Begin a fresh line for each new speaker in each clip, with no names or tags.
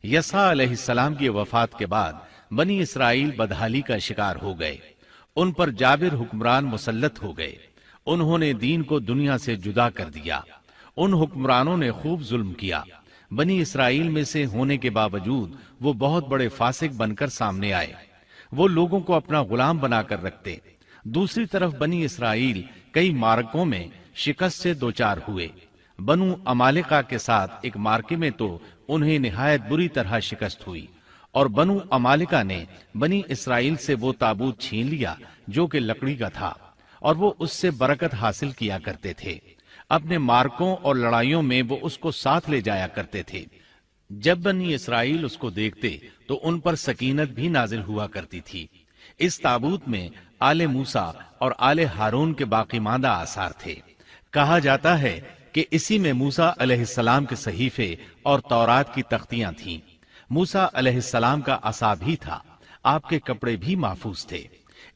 यसा अलैहिस्सलाम की वफात के बाद बनी इसराइल बदहाली का शिकार हो गए। उन पर जाबिर हुक्मरान मुसल्लत हो गए। उन्होंने दीन को दुनिया से जुदा कर दिया। उन हुक्मरानों ने खूब जुल्म किया। बनी इसराइल में से होने के बावजूद वो बहुत बड़े फासिक बनकर सामने आए। वो लोगों को अपना गुलाम बनाकर रखते। दूसरी तरफ बनी इसराइल कई मार्कों में शिकस्त से दोचार हुए। बनु अमालिका के साथ एक मार्के में तो उन्हें निहायत बुरी तरह शिकस्त हुई, और बनु अमालिका ने बनी इसराइल से वो ताबूत छीन लिया जो कि लकड़ी का था, और वो उससे बरकत हासिल किया करते थे। अपने मार्कों और लड़ाइयों में वो उसको साथ ले जाया करते थे। जब बनी इसराइल उसको देखते तो उन पर सकीनत भी नाजिल हुआ करती थी। इस ताबूत में आले मूसा और आले हारून के बाकी मांदा आसार थे। कहा जाता है कि इसी में मूसा अलैहिस्सलाम के सहीफे और तौरात की तख्तियां थीं। मूसा अलैहिस्सलाम का असा भी था। आपके कपड़े भी महफूज थे।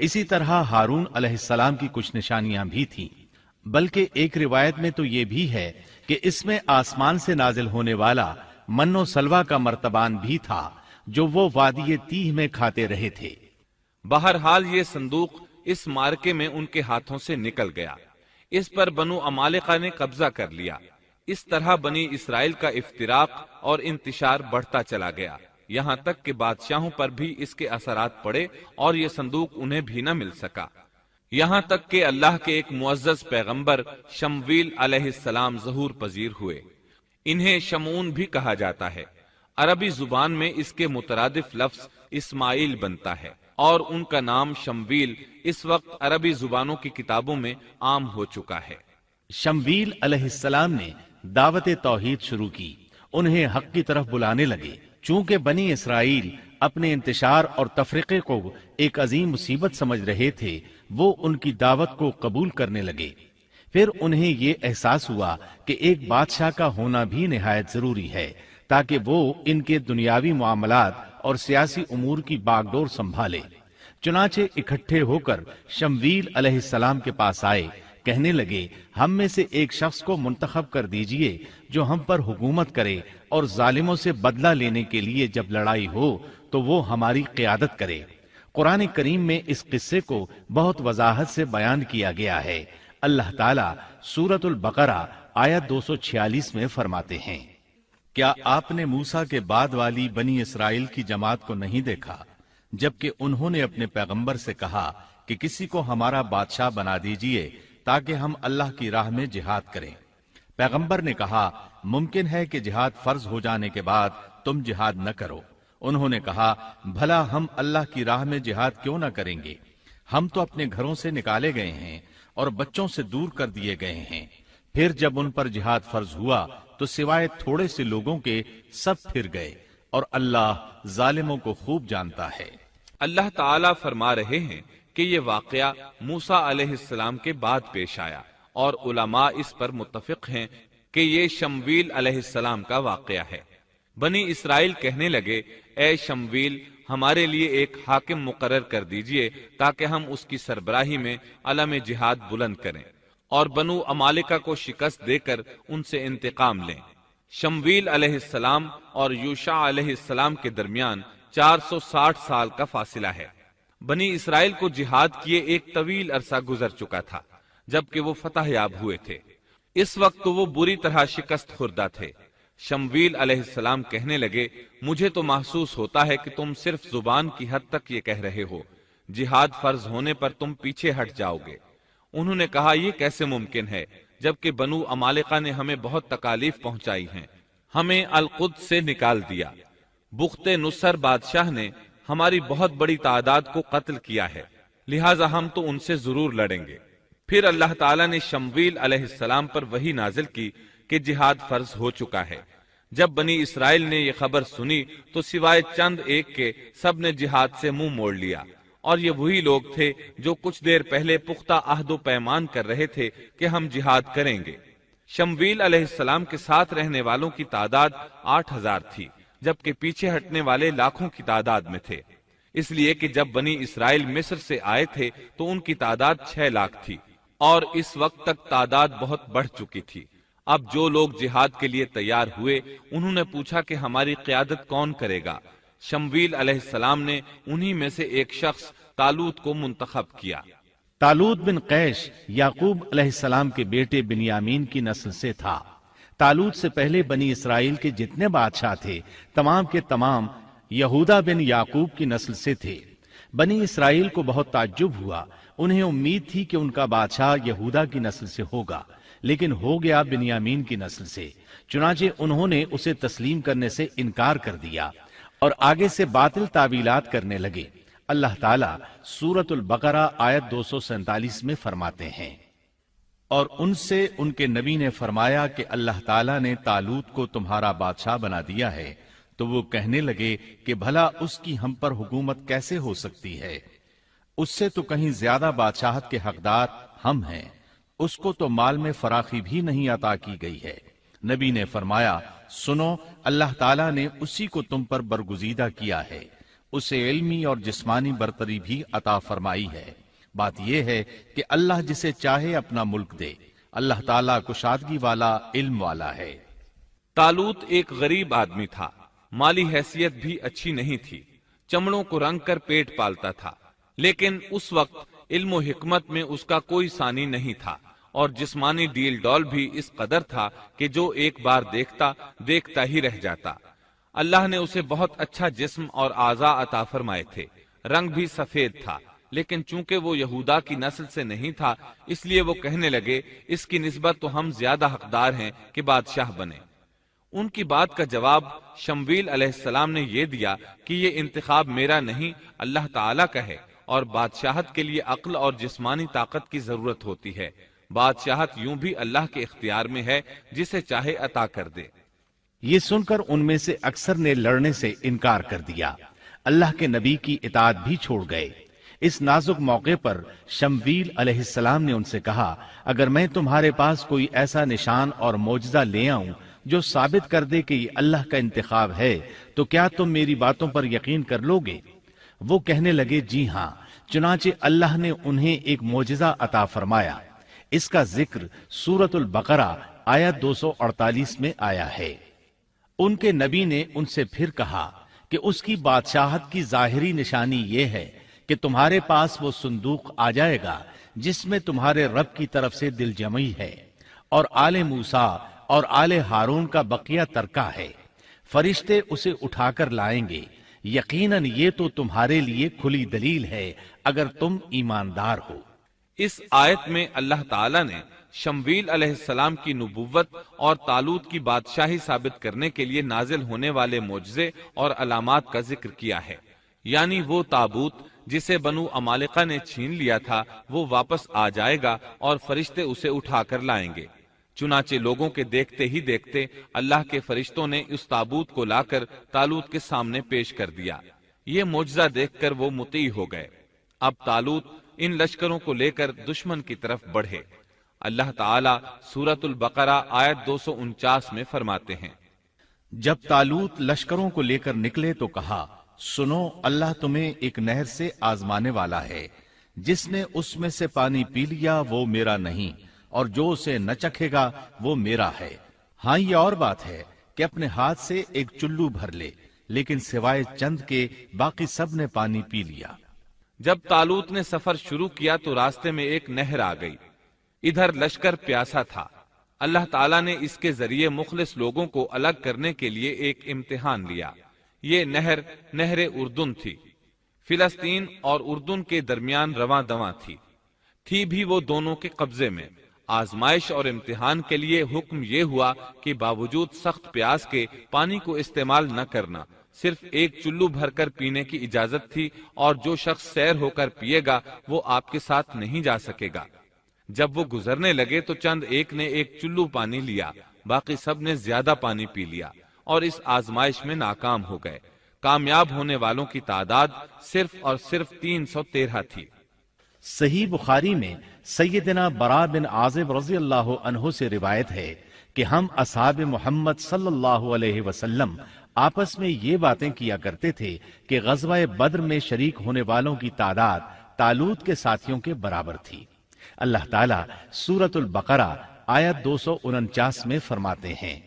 इसी तरह हारून अलैहिस्सलाम की कुछ निशानियां भी थीं। बल्कि एक रिवायत में तो ये भी है कि इसमें आसमान से नाजिल होने वाला मन्नो सलवा का मर्तबान भी था, जो वो वादी तीह में खाते रहे थे।
बहरहाल ये संदूक इस मार्के में उनके हाथों से निकल गया। इस पर बनु अमालिका ने कब्जा कर लिया। इस तरह बनी इसराइल का इफ्तिराक और इंतिशार बढ़ता चला गया, यहाँ तक कि बादशाहों पर भी इसके असरात पड़े और ये संदूक उन्हें भी न मिल सका। यहाँ तक कि अल्लाह के एक मुअज्जज पैगंबर शमवील अलैहिस्सलाम ज़हूर पजीर हुए। इन्हें शमून भी कहा जाता है। अरबी जुबान में इसके मुतरादिफ लफ्ज इस्माइल बनता है, और उनका नाम शमवील इस वक्त अरबी जुबानों की किताबों में आम हो चुका है।
शमवील अलैहिस्सलाम ने दावत तौहीद शुरू की। उन्हें हक की तरफ बुलाने लगे। चूंकि बनी इसराइल अपने इंतशार और तफरीके को एक अजीम मुसीबत समझ रहे थे, वो उनकी दावत को कबूल करने लगे। फिर उन्हें ये एहसास हुआ कि एक बादशाह का होना भी निहायत जरूरी है, ताकि वो इनके दुनियावी मामलात और सियासी उमूर की बागडोर संभाले। चुनाचे इकट्ठे होकर शमवील अलैहिस्सलाम के पास आए। कहने लगे, हम में से एक शख्स को मुंतखब कर दीजिए जो हम पर हुकूमत करे, और जालिमों से बदला लेने के लिए जब लड़ाई हो तो वो हमारी क़ियादत करे। कुरान करीम में इस किस्से को बहुत वजाहत से बयान किया गया है। अल्लाह ताला सूरतुल बकरा आयत 246 में फरमाते हैं, क्या आपने मूसा के बाद वाली बनी इसराइल की जमात को नहीं देखा, जबकि उन्होंने अपने पैगंबर से कहा कि किसी को हमारा बादशाह बना दीजिए ताकि हम अल्लाह की राह में जिहाद करें। पैगंबर ने कहा, मुमकिन है कि जिहाद फर्ज हो जाने के बाद तुम जिहाद न करो। उन्होंने कहा, भला हम अल्लाह की राह में जिहाद क्यों न करेंगे? हम तो अपने घरों से निकाले गए हैं और बच्चों से दूर कर दिए गए हैं। फिर जब उन पर जिहाद फर्ज हुआ तो सिवाय थोड़े से लोगों के सब फिर गए, और अल्लाह जालिमों को खूब जानता है।
अल्लाह ताला फरमा रहे हैं कि ये वाकया मूसा अलैहिस्सलाम के बाद पेश आया, और उलमा इस पर मुत्तफिक हैं कि ये शमवील अलैहिस्सलाम का वाकया है। बनी इसराइल कहने लगे, ए शमवील, हमारे लिए एक हाकिम मुकर्रर कर दीजिए ताकि हम उसकी सरबराही में अलम जिहाद बुलंद करें और बनु अमालिका को शिकस्त देकर उनसे इंतकाम लें। शमवील अलैहिस्सलाम और यूशा अलैहिस्सलाम के दरमियान 460 साल का फासिला है। बनी इसराइल को जिहाद किए एक तवील अरसा गुजर चुका था जबकि वो फतह याब हुए थे। इस वक्त तो वो बुरी तरह शिकस्त खुर्दा थे। शमवील अलैहिस्सलाम कहने लगे, मुझे तो महसूस होता है कि तुम सिर्फ जुबान की हद तक ये कह रहे हो, जिहाद फर्ज होने पर तुम पीछे हट जाओगे। उन्होंने कहा, यह कैसे मुमकिन है जबकि बनु अमालिका ने हमें बहुत तकालीफ पहुंचाई हैं, हमें अल-कुद्स से निकाल दिया। बुख्ते नुसर बादशाह ने हमारी बहुत बड़ी तादाद को कत्ल किया है, लिहाजा हम तो उनसे जरूर लड़ेंगे। फिर अल्लाह ताला ने शमवील अलैहिस्सलाम पर वही नाजिल की कि जिहाद फर्ज हो चुका है। जब बनी इसराइल ने यह खबर सुनी तो सिवाय चंद एक के सब ने जिहाद से मुंह मोड़ लिया, और ये वही लोग थे जो कुछ देर पहले पुख्ता अहदो पैमान कर रहे थे कि हम जिहाद करेंगे। शमवील अलैहिस्सलाम के साथ रहने वालों की तादाद 8000 थी, जबकि पीछे हटने वाले लाखों की तादाद में थे। इसलिए कि जब बनी इसराइल मिस्र से आए थे तो उनकी तादाद 6 लाख थी, और इस वक्त तक तादाद बहुत बढ़ चुकी थी। اب جو لوگ جہاد کے لیے تیار ہوئے انہوں نے پوچھا کہ ہماری قیادت کون کرے گا؟ شمویل علیہ السلام نے انہی میں سے ایک شخص طالوت کو منتخب کیا۔
طالوت بن قیش یعقوب علیہ السلام کے بیٹے بنیامین کی نسل سے تھا۔ طالوت سے پہلے بنی اسرائیل کے جتنے بادشاہ تھے تمام کے تمام یہودا بن یعقوب کی نسل سے تھے۔ بنی اسرائیل کو بہت تعجب ہوا، انہیں امید تھی کہ ان کا بادشاہ یہودا کی نسل سے ہوگا، لیکن ہو گیا بنیامین کی نسل سے۔ چنانچہ انہوں نے اسے تسلیم کرنے سے انکار کر دیا اور آگے سے باطل تعویلات کرنے لگے۔ اللہ تعالیٰ سورۃ البقرہ آیت 247 میں فرماتے ہیں، اور ان سے ان کے نبی نے فرمایا کہ اللہ تعالیٰ نے طالوت کو تمہارا بادشاہ بنا دیا ہے، تو وہ کہنے لگے کہ بھلا اس کی ہم پر حکومت کیسے ہو سکتی ہے؟ اس سے تو کہیں زیادہ بادشاہت کے حقدار ہم ہیں، اس کو تو مال میں فراخی بھی نہیں عطا کی گئی ہے۔ نبی نے فرمایا، سنو، اللہ تعالیٰ نے اسی کو تم پر برگزیدہ کیا ہے، اسے علمی اور جسمانی برتری بھی عطا فرمائی ہے۔ بات یہ ہے کہ اللہ جسے چاہے اپنا ملک دے، اللہ تعالیٰ کشادگی والا، علم والا ہے۔
طالوت ایک غریب آدمی تھا، مالی حیثیت بھی اچھی نہیں تھی، چمڑوں کو رنگ کر پیٹ پالتا تھا، لیکن اس وقت علم و حکمت میں اس کا کوئی ثانی نہیں تھا، اور جسمانی ڈیل ڈول بھی اس قدر تھا کہ جو ایک بار دیکھتا ہی رہ جاتا۔ اللہ نے اسے بہت اچھا جسم اور اعضاء عطا فرمائے تھے، رنگ بھی سفید تھا، لیکن چونکہ وہ یہودا کی نسل سے نہیں تھا، اس لیے وہ کہنے لگے اس کی نسبت تو ہم زیادہ حقدار ہیں کہ بادشاہ بنے۔ ان کی بات کا جواب شمویل علیہ السلام نے یہ دیا کہ یہ انتخاب میرا نہیں، اللہ تعالیٰ کا ہے، اور بادشاہت کے لیے عقل اور جسمانی طاقت کی ضرورت ہوتی ہے۔ بادشاہت یوں بھی اللہ کے اختیار میں ہے، جسے چاہے عطا کر دے۔
یہ سن کر ان میں سے اکثر نے لڑنے سے انکار کر دیا، اللہ کے نبی کی اطاعت بھی چھوڑ گئے۔ اس نازک موقع پر شمویل علیہ السلام نے ان سے کہا، اگر میں تمہارے پاس کوئی ایسا نشان اور معجزہ لے آؤں جو ثابت کر دے کہ یہ اللہ کا انتخاب ہے، تو کیا تم میری باتوں پر یقین کر لو گے؟ وہ کہنے لگے، جی ہاں۔ چنانچہ اللہ نے انہیں ایک معجزہ عطا فرمایا۔ اس کا ذکر سورۃ البقرہ آیت 248 میں آیا ہے۔ ان کے نبی نے ان سے پھر کہا کہ اس کی بادشاہت کی ظاہری نشانی یہ ہے کہ تمہارے پاس وہ صندوق آ جائے گا جس میں تمہارے رب کی طرف سے دل جمعی ہے، اور آل موسیٰ اور آل ہارون کا بقیہ ترکہ ہے۔ فرشتے اسے اٹھا کر لائیں گے۔ یقیناً یہ تو تمہارے لیے کھلی دلیل ہے اگر تم ایماندار ہو۔
اس آیت میں اللہ تعالیٰ نے شمویل علیہ السلام کی نبوت اور طالوت کی بادشاہی ثابت کرنے کے لیے نازل ہونے والے معجزے اور علامات کا ذکر کیا ہے، یعنی وہ تابوت جسے بنو عمالقہ نے چھین لیا تھا وہ واپس آ جائے گا اور فرشتے اسے اٹھا کر لائیں گے۔ چنانچہ لوگوں کے دیکھتے ہی دیکھتے اللہ کے فرشتوں نے اس تابوت کو لا کر طالوت کے سامنے پیش کر دیا۔ یہ معجزہ دیکھ کر وہ مطیع ہو گئے۔ اب طالوت ان لشکروں کو لے کر دشمن کی طرف بڑھے۔ اللہ تعالیٰ سورۃ البقرہ آیت 249 میں فرماتے ہیں،
جب طالوت لشکروں کو لے کر نکلے تو کہا، سنو، اللہ تمہیں ایک نہر سے آزمانے والا ہے، جس نے اس میں سے پانی پی لیا وہ میرا نہیں، اور جو اسے نہ چکھے گا وہ میرا ہے۔ ہاں، یہ اور بات ہے کہ اپنے ہاتھ سے ایک چلو بھر لے، لیکن سوائے چند کے باقی سب نے پانی پی لیا۔
جب طالوت نے سفر شروع کیا تو راستے میں ایک نہر آ گئی، ادھر لشکر پیاسا تھا۔ اللہ تعالیٰ نے اس کے ذریعے مخلص لوگوں کو الگ کرنے کے لیے ایک امتحان لیا۔ یہ نہر اردن تھی، فلسطین اور اردن کے درمیان رواں دواں تھی بھی وہ دونوں کے قبضے میں۔ آزمائش اور امتحان کے لیے حکم یہ ہوا کہ باوجود سخت پیاس کے پانی کو استعمال نہ کرنا، صرف ایک چلو بھر کر پینے کی اجازت تھی، اور جو شخص سیر ہو کر پیے گا وہ آپ کے ساتھ نہیں جا سکے گا۔ جب وہ گزرنے لگے تو چند ایک نے ایک چلو پانی لیا، باقی سب نے زیادہ پانی پی لیا اور اس آزمائش میں ناکام ہو گئے۔ کامیاب ہونے والوں کی تعداد صرف اور صرف 313 تھی۔
صحیح بخاری میں سیدنا برا بن عازب رضی اللہ عنہ سے روایت ہے کہ ہم اصحاب محمد صلی اللہ علیہ وسلم آپس میں یہ باتیں کیا کرتے تھے کہ غزوہ بدر میں شریک ہونے والوں کی تعداد طالوت کے ساتھیوں کے برابر تھی۔ اللہ تعالیٰ سورۃ البقرہ आयत 249 में फरमाते हैं,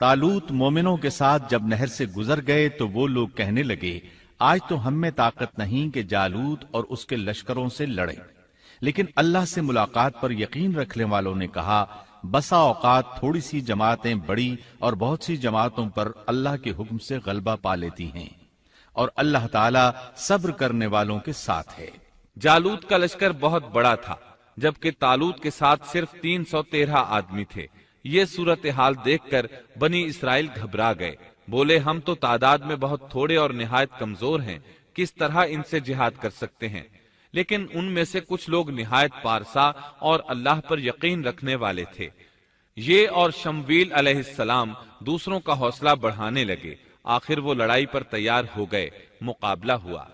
तालूत मोमिनों के साथ जब नहर से गुजर गए तो वो लोग कहने लगे, आज तो हम में ताकत नहीं कि जालूत और उसके लश्करों से लड़े। लेकिन अल्लाह से मुलाकात पर यकीन रखने वालों ने कहा, बसा औकात थोड़ी सी जमातें बड़ी और बहुत सी जमातों पर अल्लाह के हुक्म से गलबा पा लेती हैं, और अल्लाह ताला सब्र करने वालों के साथ है।
जालूत का लश्कर बहुत बड़ा था, जबकि तालूत के साथ सिर्फ 313 आदमी थे। ये सूरत हाल देखकर बनी इसराइल घबरा गए, बोले हम तो तादाद में बहुत थोड़े और निहायत कमजोर हैं, किस तरह इनसे जिहाद कर सकते हैं। लेकिन उनमें से कुछ लोग निहायत पारसा और अल्लाह पर यकीन रखने वाले थे। ये और शमवील अलैहिस्सलाम दूसरों का हौसला बढ़ाने लगे। आखिर वो लड़ाई पर तैयार हो गए, मुकाबला हुआ।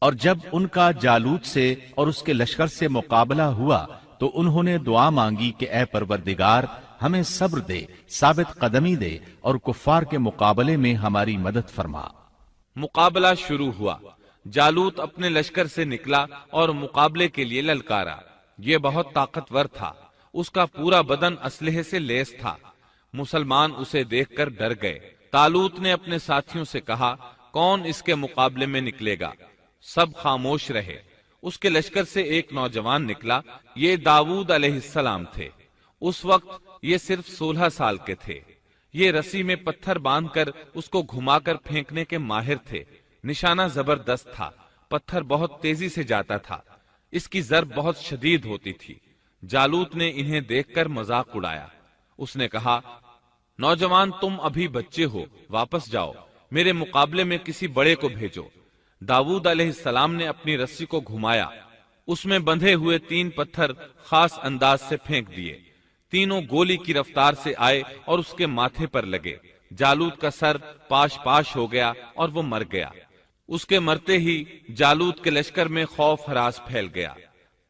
और जब उनका जालूत से और उसके लश्कर से मुकाबला हुआ तो उन्होंने दुआ मांगी कि ऐ परवरदिगार, हमें सब्र दे, साबित कदमी दे और कुफ्फार के मुकाबले में हमारी मदद फरमा।
मुकाबला शुरू हुआ। जालूत अपने लश्कर से निकला और मुकाबले के लिए ललकारा। ये बहुत ताकतवर था, उसका पूरा बदन असलहे से लैस था। मुसलमान उसे देखकर डर गए। तालूत ने अपने साथियों से कहा, कौन इसके मुकाबले में निकलेगा? सब खामोश रहे। उसके लश्कर से एक नौजवान निकला। ये दाऊद अलैहिस्सलाम थे। उस वक्त ये सिर्फ 16 साल के थे। ये रस्सी में पत्थर बांधकर उसको घुमाकर फेंकने के माहिर थे। निशाना जबरदस्त था, पत्थर बहुत तेजी से जाता था, इसकी जरब बहुत शदीद होती थी। जालूत ने इन्हें देखकर मजाक उड़ाया। उसने कहा, नौजवान तुम अभी बच्चे हो, वापस जाओ, मेरे मुकाबले में किसी बड़े को भेजो। दाऊद अलैहिस्सलाम ने अपनी रस्सी को घुमाया, उसमें बंधे हुए 3 पत्थर खास अंदाज से फेंक दिए। तीनों गोली की रफ्तार से आए और उसके माथे पर लगे। जालूत का सर पाश पाश हो गया और वो मर गया। उसके मरते ही जालूत के लश्कर में खौफ हरास फैल गया।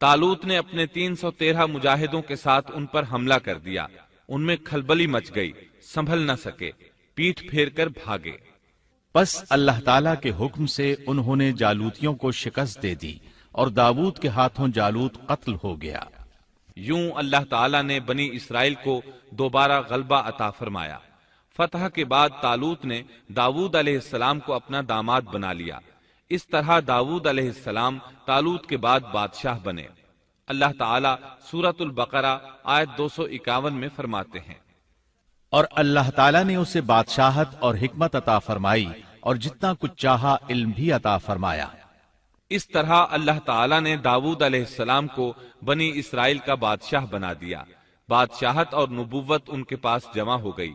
तालूत ने अपने 313 मुजाहिदों के साथ उन पर हमला कर दिया। उनमें खलबली मच गई, संभल न सके, पीठ फेर कर भागे।
बस अल्लाह ताला के हुक्म से उन्होंने जालूतियों को शिकस्त दे दी और दाऊद के हाथों जालूत कत्ल हो गया।
यूं अल्लाह ताला ने बनी इसराइल को दोबारा गलबा अता फरमाया। फतह के बाद तालूत ने दाऊद अलैहिस्सलाम को अपना दामाद बना लिया। इस तरह दाऊद अलैहिस्सलाम तालूत के बाद बादशाह बने। अल्लाह ताला सूरतुल बकरा आयत 251 में फरमाते हैं,
और अल्लाह ताला ने उसे बादशाहत और हिकमत अता फरमाई और जितना कुछ चाहा इल्म भी अता फरमाया।
इस तरह अल्लाह ताला ने दाऊद अलैहिस्सलाम को बनी इसराइल का बादशाह बना दिया। बादशाहत और नबुव्वत उनके पास जमा हो गई।